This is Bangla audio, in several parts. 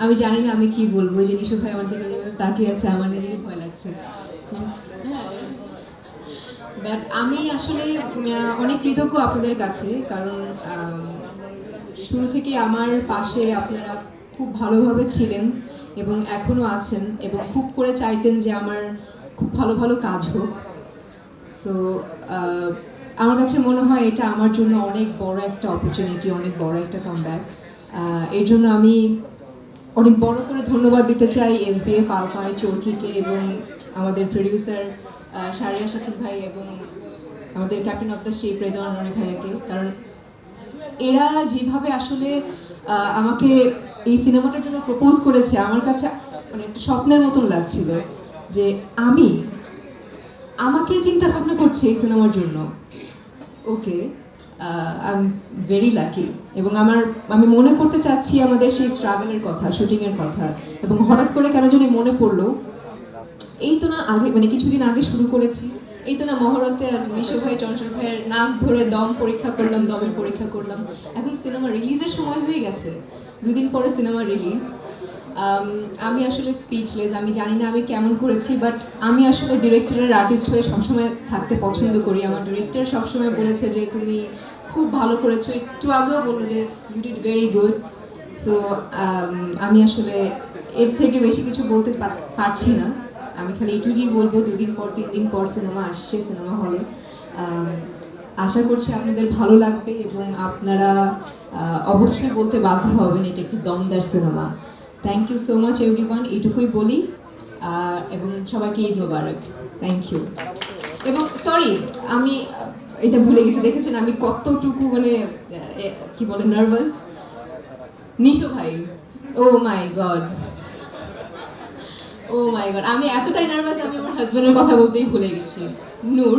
আমি জানি না আমি কি বলবো, যে নিশু ভাই আমার দিকে যেভাবে তাকিয়ে আছে আমার নিজেরই ভয় লাগছে। বাট আমি আসলে অনেক কৃতজ্ঞ আপনাদের কাছে, কারণ শুরু থেকে আমার পাশে আপনারা খুব ভালোভাবে ছিলেন এবং এখনো আছেন, এবং খুব করে চাইতেন যে আমার খুব ভালো ভালো কাজ হোক। সো আমার কাছে মনে হয় এটা আমার জন্য অনেক বড় একটা অপরচুনিটি, অনেক বড় একটা কামব্যাক। এর জন্য আমি অনেক বড় করে ধন্যবাদ দিতে চাই এসবিএফ আলফাই চরকিকে এবং আমাদের প্রডিউসার শারিয়া শাকিব ভাই এবং আমাদের captain of the ship Redwan Rony ভাইয়াকে। কারণ এরা যেভাবে আসলে আমাকে এই সিনেমাটার জন্য প্রপোজ করেছে, আমার কাছে মানে একটা স্বপ্নের মতন লাগছিল যে আমাকে চিন্তা ভাবনা করছে এই সিনেমার জন্য। ওকে, আই এম ভেরি লাকি। এবং আমি মনে করতে চাচ্ছি আমাদের সেই স্ট্রাগলের কথা, শুটিংয়ের কথা। এবং হঠাৎ করে কেন জানি মনে পড়লো, এই তো না আগে মানে কিছুদিন আগে শুরু করেছি, এই তো না মহরতে আর মিশো ভাই চঞ্চল ভাইয়ের নাম ধরে দমের পরীক্ষা করলাম। এখন সিনেমা রিলিজের সময় হয়ে গেছে, 2 দিন পরে সিনেমা রিলিজ। আমি আসলে স্পিচলেস, আমি জানি না আমি কেমন করেছি, বাট আমি আসলে ডিরেক্টরের আর্টিস্ট হয়ে সবসময় থাকতে পছন্দ করি। আমার ডিরেক্টর সবসময় বলেছে যে তুমি খুব ভালো করেছো, একটু আগেও বললো যে you did very good. So আমি আসলে এর থেকে বেশি কিছু বলতে পারছি না। আমি খালি এটুকুই বলবো, 2 দিন পর 3 দিন পর সিনেমা আসছে সিনেমা হলে। আশা করছি আপনাদের ভালো লাগবে এবং আপনারা অবশ্যই বলতে বাধ্য হবেন এটা একটি দমদার cinema. Thank you so much everyone, এইটুকুই বলি। এবং সবাইকে ঈদ মোবারক। Thank you. এবং সরি, আমি এটা ভুলে গেছি, দেখেছেন আমি কতটুকু মানে কি বলে নার্ভাস। নিশো ভাই, ও মাই গড, ও মাই গড, আমি এতটাই নার্ভাস আমি আমার হাজবেন্ডের কথা বলতেই ভুলে গেছি। নূর,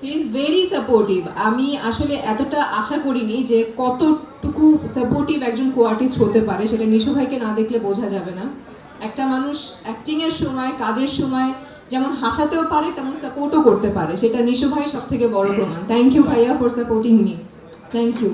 হি ইজ ভেরি সাপোর্টিভ। আমি আসলে এতটা আশা করিনি যে কতটুকু সাপোর্টিভ একজন কো আর্টিস্ট হতে পারে, সেটা নিশো ভাইকে না দেখলে বোঝা যাবে না। একটা মানুষ অ্যাক্টিংয়ের সময়, কাজের সময় যেমন হাসাতেও পারে তেমন সাপোর্টও করতে পারে, সেটা নিশো ভাই সব থেকে বড় প্রমাণ। থ্যাংক ইউ ভাইয়া for supporting me. Thank you.